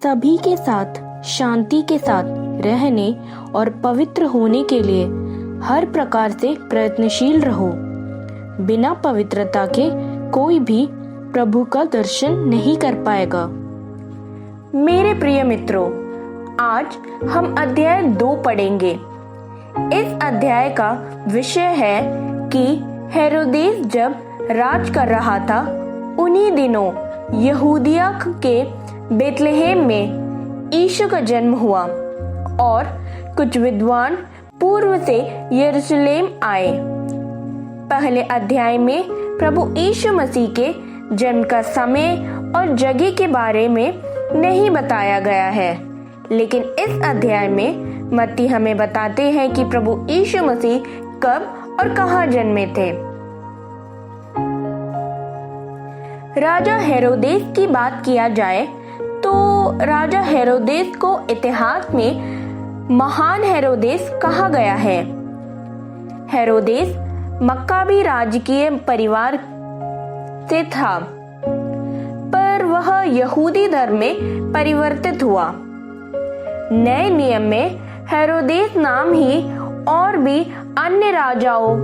सभी के साथ शांति के साथ रहने और पवित्र होने के लिए हर प्रकार से प्रयत्नशील रहो। बिना पवित्रता के कोई भी प्रभु का दर्शन नहीं कर पाएगा। मेरे प्रिय मित्रों, आज हम अध्याय 2 पढ़ेंगे। इस अध्याय का विषय है कि हेरोदेस जब राज कर रहा था, उन्हीं दिनों यहूदिया के बेतलेहम में यीशु का जन्म हुआ और कुछ विद्वान पूर्व से यरूशलेम आए। पहले अध्याय में प्रभु यीशु मसीह के जन्म का समय और जगह के बारे में नहीं बताया गया है, लेकिन इस अध्याय में मत्ती हमें बताते हैं कि प्रभु यीशु मसीह कब और कहां जन्मे थे। राजा हेरोदेस की बात किया जाए तो राजा हेरोदेस को इतिहास में महान हेरोदेस कहा गया है। हेरोदेस मक्काबी राजकीय परिवार से था, पर वह यहूदी धर्म में परिवर्तित हुआ। नए नियम में हेरोदेस नाम ही और भी अन्य राजाओं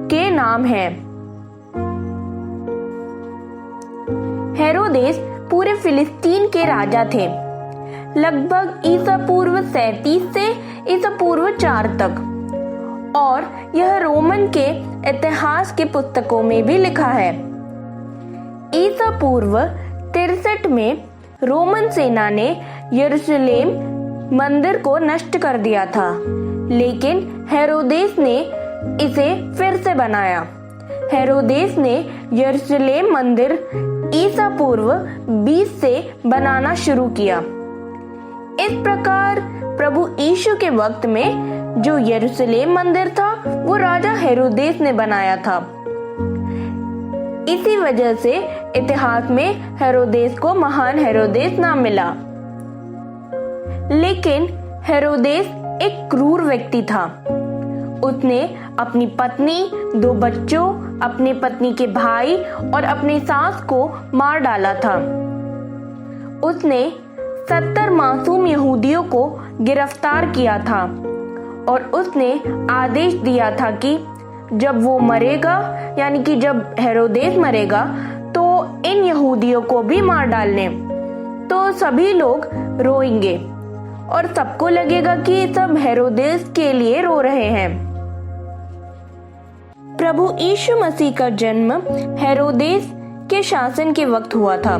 के नाम हैं। हेरोदेस पूरे फिलिस्तीन के राजा थे, लगभग ईसा पूर्व 37 से ईसा पूर्व 4 तक, और यह रोमन के इतिहास के पुस्तकों में भी लिखा है। ईसा पूर्व 63 में रोमन सेना ने यरूशलेम मंदिर को नष्ट कर दिया था, लेकिन हेरोदेस ने इसे फिर से बनाया। हेरोदेस ने यरूशलेम मंदिर ईसा पूर्व 20 से बनाना शुरू किया। इस प्रकार प्रभु यीशु के वक्त में जो यरूशलेम मंदिर था वो राजा हेरोदेस ने बनाया था। इसी वजह से इतिहास में हेरोदेस को महान हेरोदेस नाम मिला। लेकिन हेरोदेस एक क्रूर व्यक्ति था। उसने अपनी पत्नी, 2 बच्चों, अपनी पत्नी के भाई और अपनी सास को मार डाला था। उसने 70 मासूम यहूदियों को गिरफ्तार किया था और उसने आदेश दिया था कि जब वो मरेगा, यानी कि जब हेरोदेस मरेगा, तो इन यहूदियों को भी मार डालने। तो सभी लोग रोएंगे और सबको लगेगा कि सब हेरोदेस के लिए रो रहे हैं। प्रभु यीशु मसीह का जन्म हेरोदेस के शासन के वक्त हुआ था।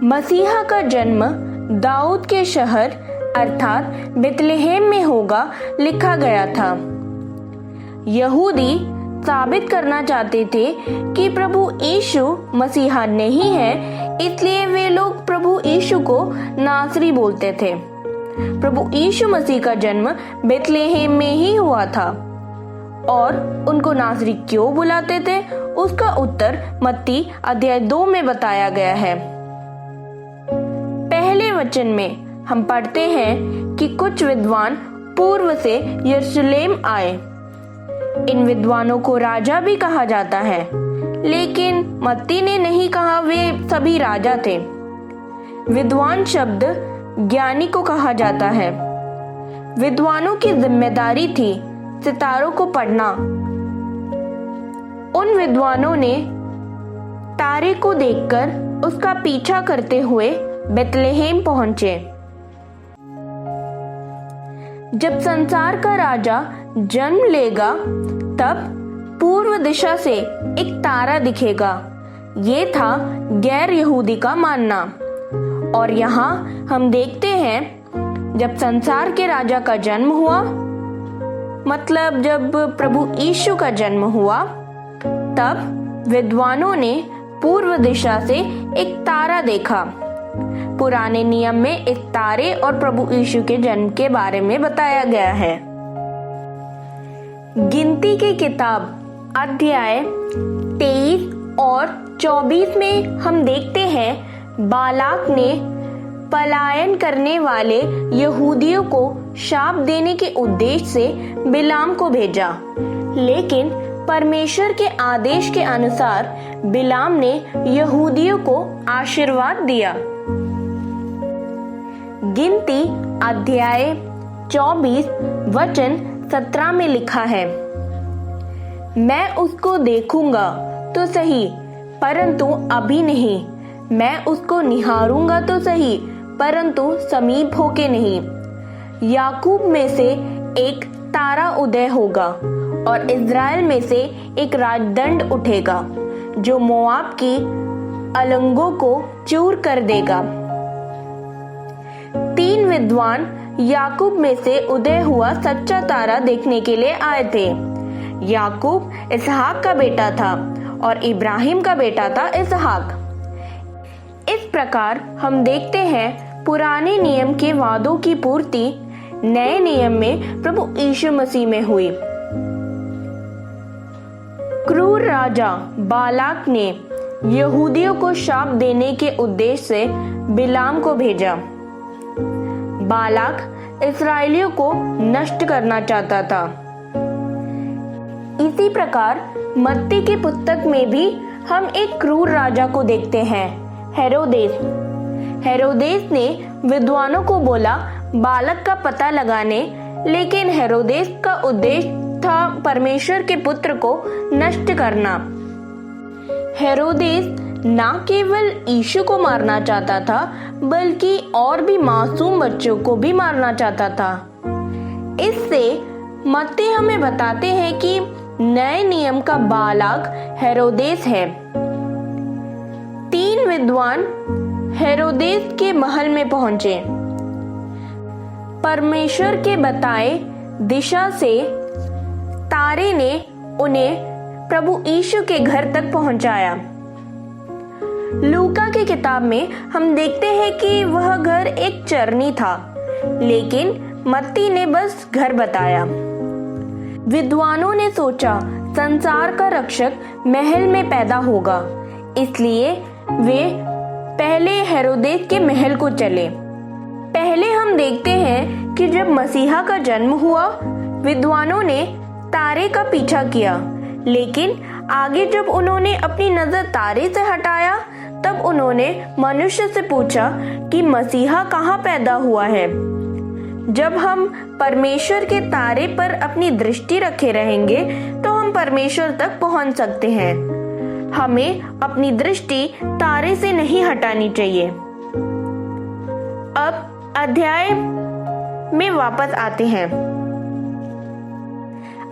मसीहा का जन्म दाऊद के शहर अर्थात बेतलेहम में होगा लिखा गया था। यहूदी साबित करना चाहते थे कि प्रभु यीशु मसीहा नहीं है, इसलिए वे लोग प्रभु यीशु को नासरी बोलते थे। प्रभु यीशु मसीह का जन्म बेतलेहम में ही हुआ था और उनको नासरी क्यों बुलाते थे, उसका उत्तर मत्ती अध्याय 2 में बताया गया है। पहले वचन में हम पढ़ते हैं कि कुछ विद्वान पूर्व से यरूशलेम आए। इन विद्वानों को राजा भी कहा जाता है, लेकिन मत्ती ने नहीं कहा वे सभी राजा थे। विद्वान शब्द ज्ञानी को कहा जाता है। विद्वानों की जिम्मेदारी थी सितारों को पढ़ना। उन विद्वानों ने तारे को देखकर उसका पीछा करते हुए बेतलेहम पहुंचे। जब संसार का राजा जन्म लेगा, तब पूर्व दिशा से एक तारा दिखेगा। ये था गैर यहूदी का मानना। और यहाँ हम देखते हैं जब संसार के राजा का जन्म हुआ, मतलब जब प्रभु यीशु का जन्म हुआ, तब विद्वानों ने पूर्व दिशा से एक तारा देखा। पुराने नियम में इस तारे और प्रभु यीशु के जन्म के बारे में बताया गया है। गिनती की किताब अध्याय 23 और 24 में हम देखते हैं बालाक ने पलायन करने वाले यहूदियों को शाप देने के उद्देश्य से बिलाम को भेजा, लेकिन परमेश्वर के आदेश के अनुसार बिलाम ने यहूदियों को आशीर्वाद दिया। गिनती अध्याय 24 वचन 17 में लिखा है, मैं उसको देखूंगा तो सही परंतु अभी नहीं, मैं उसको निहारूंगा तो सही परंतु समीप होके नहीं। याकूब में से एक तारा उदय होगा और इज़राइल में से एक राजदंड उठेगा जो मोआब की अलंगों को चूर कर देगा। 3 विद्वान याकूब में से उदय हुआ सच्चा तारा देखने के लिए आए थे। याकूब इसहाक का बेटा था और इब्राहिम का बेटा था इसहाक। इस प्रकार हम देखते हैं पुराने नियम के वादों की पूर्ति नए नियम में प्रभु यीशु मसीह में हुई। क्रूर राजा बालाक ने यहूदियों को शाप देने के उद्देश्य से बिलाम को भेजा। बालाक इस्राएलियों को नष्ट करना चाहता था। इसी प्रकार मत्ती की पुस्तक में भी हम एक क्रूर राजा को देखते हैं, हेरोदेस। हेरोदेस ने विद्वानों को बोला बालक का पता लगाने, लेकिन हेरोदेस का उद्देश्य था परमेश्वर के पुत्र को नष्ट करना। हेरोदेस न केवल यीशु को मारना चाहता था बल्कि और भी मासूम बच्चों को भी मारना चाहता था। इससे मत्ती हमें बताते हैं कि नए नियम का बालक हेरोदेस है। 3 विद्वान हेरोदेस के महल में पहुंचे। परमेश्वर के बताए दिशा से तारे ने उन्हें प्रभु यीशु के घर तक पहुंचाया। लूका की किताब में हम देखते हैं कि वह घर एक चरनी था, लेकिन मत्ती ने बस घर बताया। विद्वानों ने सोचा संसार का रक्षक महल में पैदा होगा, इसलिए वे पहले हेरोदेस के महल को चले। पहले हम देखते हैं कि जब मसीहा का जन्म हुआ, विद्वानों ने तारे का पीछा किया, लेकिन आगे जब उन्होंने अपनी नजर तारे से हटाया, तब उन्होंने मनुष्य से पूछा कि मसीहा कहाँ पैदा हुआ है। जब हम परमेश्वर के तारे पर अपनी दृष्टि रखे रहेंगे तो हम परमेश्वर तक पहुंच सकते हैं। हमें अपनी दृष्टि तारे से नहीं हटानी चाहिए। अब अध्याय में वापस आते हैं।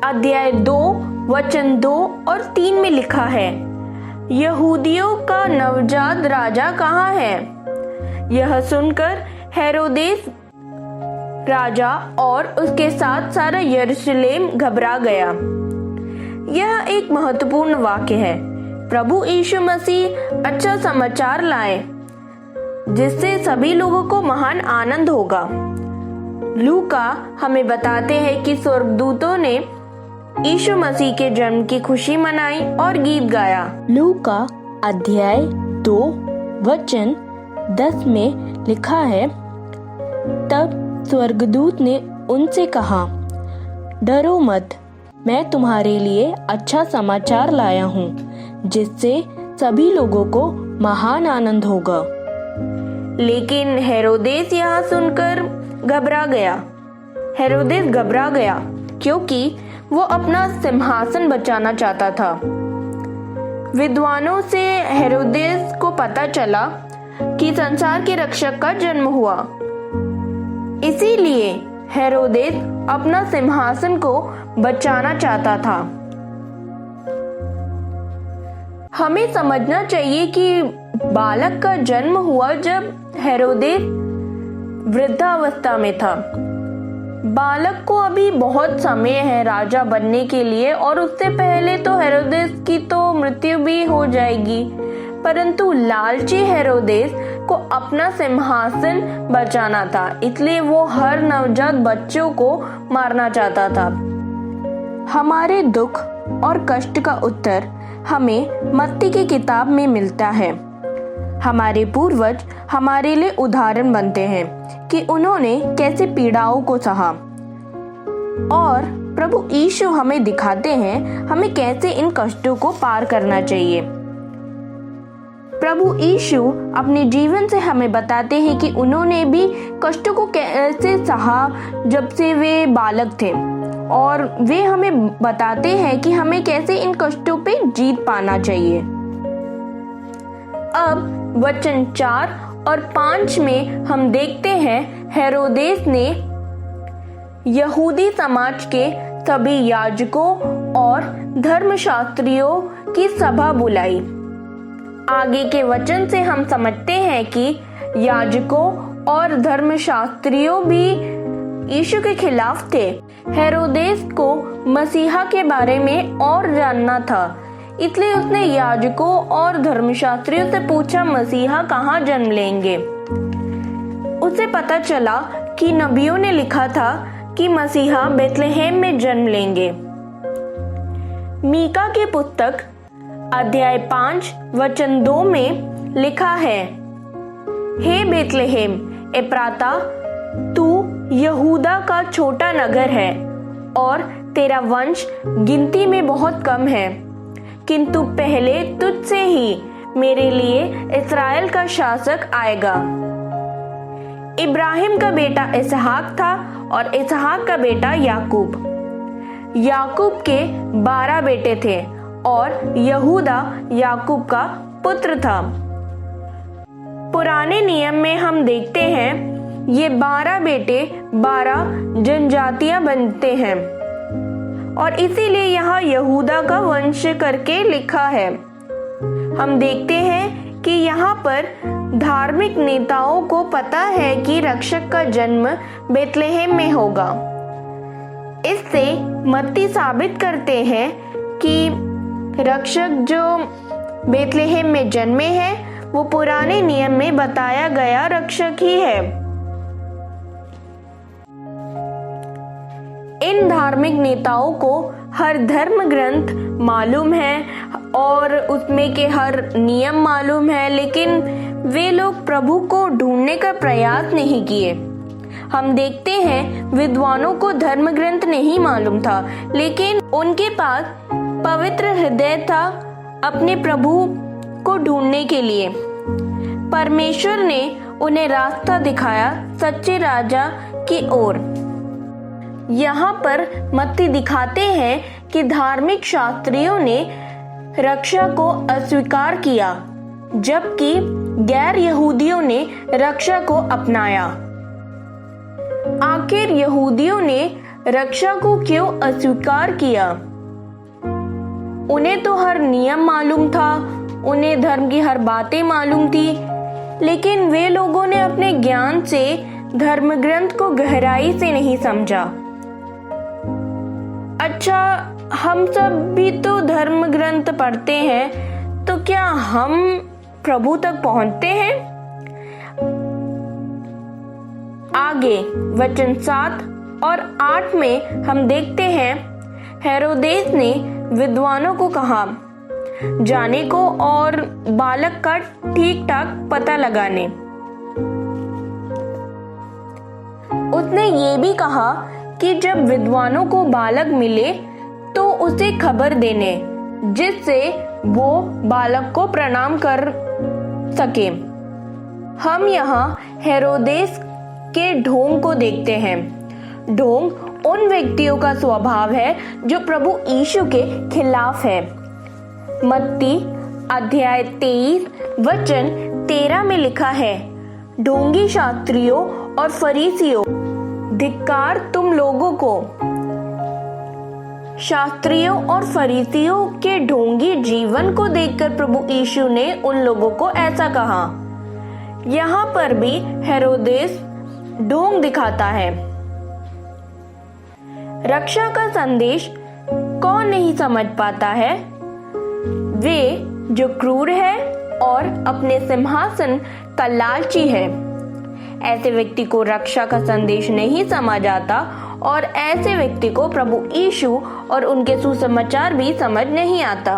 अध्याय 2 वचन 2 और 3 में लिखा है, यहूदियों का नवजात राजा कहाँ है? यह सुनकर हेरोदेस राजा और उसके साथ सारा यरूशलेम घबरा गया। यह एक महत्वपूर्ण वाक्य है। प्रभु यीशु मसीह अच्छा समाचार लाए जिससे सभी लोगों को महान आनंद होगा। लूका हमें बताते हैं कि स्वर्गदूतों ने यीशु मसीह के जन्म की खुशी मनाई और गीत गाया। लूका अध्याय 2 वचन 10 में लिखा है, तब स्वर्गदूत ने उनसे कहा, डरो मत, मैं तुम्हारे लिए अच्छा समाचार लाया हूँ जिससे सभी लोगों को महान आनंद होगा। लेकिन हेरोदेस यह सुनकर घबरा गया। हेरोदेस घबरा गया क्योंकि वो अपना सिंहासन बचाना चाहता था। विद्वानों से हेरोदेस को पता चला कि संसार के रक्षक का जन्म हुआ, इसीलिए हेरोदेस अपना सिंहासन को बचाना चाहता था। हमें समझना चाहिए कि बालक का जन्म हुआ जब हेरोदेस वृद्धावस्था में था। बालक को अभी बहुत समय है राजा बनने के लिए और उससे पहले तो हेरोदेस की तो मृत्यु भी हो जाएगी, परंतु लालची हेरोदेस को अपना सिंहासन बचाना था, इसलिए वो हर नवजात बच्चों को मारना चाहता था। हमारे दुख और कष्ट का उत्तर हमें मत्ती की किताब में मिलता है। हमारे पूर्वज हमारे लिए उदाहरण बनते हैं कि उन्होंने कैसे पीड़ाओं को सहा और प्रभु यीशु हमें दिखाते हैं हमें कैसे इन कष्टों को पार करना चाहिए। प्रभु यीशु अपने जीवन से हमें बताते हैं कि उन्होंने भी कष्टों को कैसे सहा जब से वे बालक थे, और वे हमें बताते हैं कि हमें कैसे इन कष्टों पे जीत पाना चाहिए। अब वचन 4 और 5 में हम देखते हैं हेरोदेस ने यहूदी समाज के सभी याजकों और धर्मशास्त्रियों की सभा बुलाई। आगे के वचन से हम समझते हैं कि याजकों और धर्मशास्त्रियों भी यीशु के खिलाफ थे। हेरोदेस को मसीहा के बारे में और जानना था, इसलिए उसने याजकों और धर्मशास्त्रियों से पूछा मसीहा कहाँ जन्म लेंगे। उसे पता चला कि नबियों ने लिखा था कि मसीहा बेथलेहेम में जन्म लेंगे। मीका की पुस्तक अध्याय 5 वचन 2 में लिखा है, हे बेथलेहेम एप्राता, तू यहूदा का छोटा नगर है और तेरा वंश गिनती में बहुत कम है, किंतु पहले तुझसे ही मेरे लिए इस्राएल का शासक आएगा। इब्राहिम का बेटा इसहाक था और इसहाक का बेटा याकूब। याकूब के 12 बेटे थे और यहूदा याकूब का पुत्र था। पुराने नियम में हम देखते हैं ये 12 बेटे 12 जनजातियां बनते हैं और इसीलिए यहाँ यहूदा का वंश करके लिखा है। हम देखते हैं कि यहाँ पर धार्मिक नेताओं को पता है कि रक्षक का जन्म बेथलेहेम में होगा। इससे मत्ती साबित करते हैं कि रक्षक जो बेथलेहेम में जन्मे हैं वो पुराने नियम में बताया गया रक्षक ही है। इन धार्मिक नेताओं को हर धर्म ग्रंथ मालूम है और उसमें के हर नियम मालूम है, लेकिन वे लोग प्रभु को ढूंढने का प्रयास नहीं किए। हम देखते हैं विद्वानों को धर्म ग्रंथ नहीं मालूम था, लेकिन उनके पास पवित्र हृदय था अपने प्रभु को ढूंढने के लिए। परमेश्वर ने उन्हें रास्ता दिखाया सच्चे राजा की ओर। यहाँ पर मत्ती दिखाते हैं कि धार्मिक शास्त्रियों ने रक्षा को अस्वीकार किया, जबकि गैर यहूदियों ने रक्षा को अपनाया। आखिर यहूदियों ने रक्षा को क्यों अस्वीकार किया? उन्हें तो हर नियम मालूम था, उन्हें धर्म की हर बातें मालूम थी, लेकिन वे लोगों ने अपने ज्ञान से धर्म ग्रंथ को गहराई से नहीं समझा। अच्छा, हम सब भी तो धर्म ग्रंथ पढ़ते हैं, तो क्या हम प्रभु तक पहुंचते हैं? आगे वचन 7 और 8 में हम देखते हैं हेरोदेस ने विद्वानों को कहा जाने को और बालक का ठीक ठाक पता लगाने। उसने ये भी कहा कि जब विद्वानों को बालक मिले तो उसे खबर देने, जिससे वो बालक को प्रणाम कर सके। हम यहाँ हेरोदेस के ढोंग को देखते हैं। ढोंग उन व्यक्तियों का स्वभाव है जो प्रभु यीशु के खिलाफ है। मत्ती अध्याय 23 वचन 13 में लिखा है, ढोंगी शास्त्रियों और फरीसियों, धिक्कार तुम लोगों को। शास्त्रियों और फरीसियों के ढोंगी जीवन को देखकर प्रभु यीशु ने उन लोगों को ऐसा कहा। यहाँ पर भी हेरोदेस ढोंग दिखाता है। रक्षा का संदेश कौन नहीं समझ पाता है? वे जो क्रूर है और अपने सिंहासन का लालची है। ऐसे व्यक्ति को रक्षा का संदेश नहीं समझ आता और ऐसे व्यक्ति को प्रभु यीशु और उनके सुसमाचार भी समझ नहीं आता।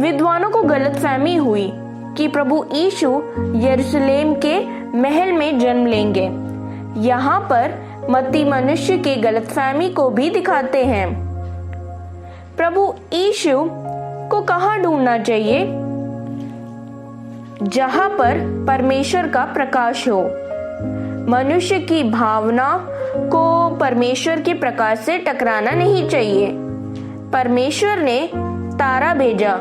विद्वानों को गलतफहमी हुई कि प्रभु यीशु यरूशलेम के महल में जन्म लेंगे। यहाँ पर मत्ती मनुष्य की गलतफहमी को भी दिखाते हैं। प्रभु यीशु को कहाँ ढूंढना चाहिए? जहां पर परमेश्वर का प्रकाश हो। मनुष्य की भावना को परमेश्वर के प्रकाश से टकराना नहीं चाहिए। परमेश्वर ने तारा भेजा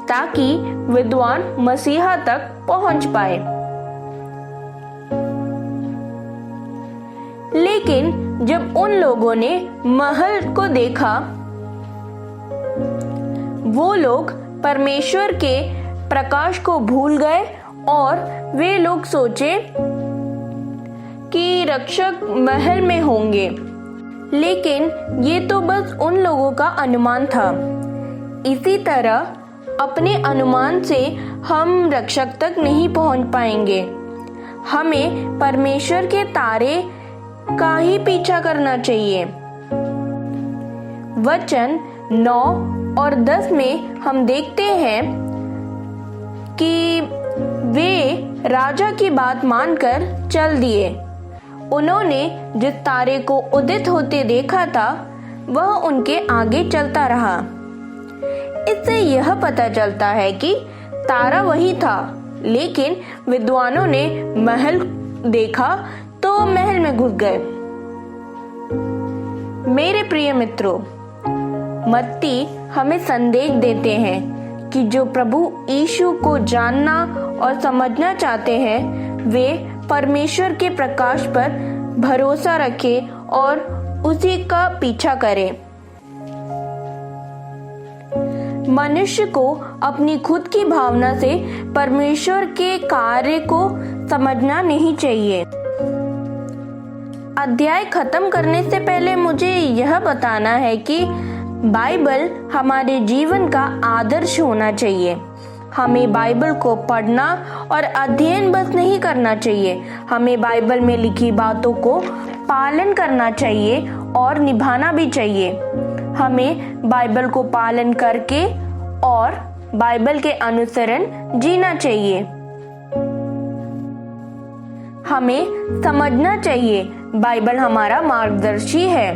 ताकि विद्वान मसीहा तक पहुंच पाए, लेकिन जब उन लोगों ने महल को देखा, वो लोग परमेश्वर के प्रकाश को भूल गए और वे लोग सोचे कि रक्षक महल में होंगे, लेकिन ये तो बस उन लोगों का अनुमान था। इसी तरह अपने अनुमान से हम रक्षक तक नहीं पहुंच पाएंगे। हमें परमेश्वर के तारे का ही पीछा करना चाहिए। वचन 9 और 10 में हम देखते हैं कि वे राजा की बात मानकर चल दिए। उन्होंने जिस तारे को उदित होते देखा था, वह उनके आगे चलता रहा। इससे यह पता चलता है कि तारा वही था, लेकिन विद्वानों ने महल देखा तो महल में घुस गए। मेरे प्रिय मित्रों, मत्ती हमें संदेश देते हैं कि जो प्रभु यीशु को जानना और समझना चाहते हैं, वे परमेश्वर के प्रकाश पर भरोसा रखें और उसी का पीछा करें। मनुष्य को अपनी खुद की भावना से परमेश्वर के कार्य को समझना नहीं चाहिए। अध्याय खत्म करने से पहले मुझे यह बताना है कि बाइबल हमारे जीवन का आदर्श होना चाहिए। हमें बाइबल को पढ़ना और अध्ययन बस नहीं करना चाहिए, हमें बाइबल में लिखी बातों को पालन करना चाहिए और निभाना भी चाहिए। हमें बाइबल को पालन करके और बाइबल के अनुसरण जीना चाहिए। हमें समझना चाहिए बाइबल हमारा मार्गदर्शी है।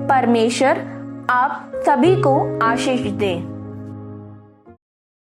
परमेश्वर आप सभी को आशीष दे।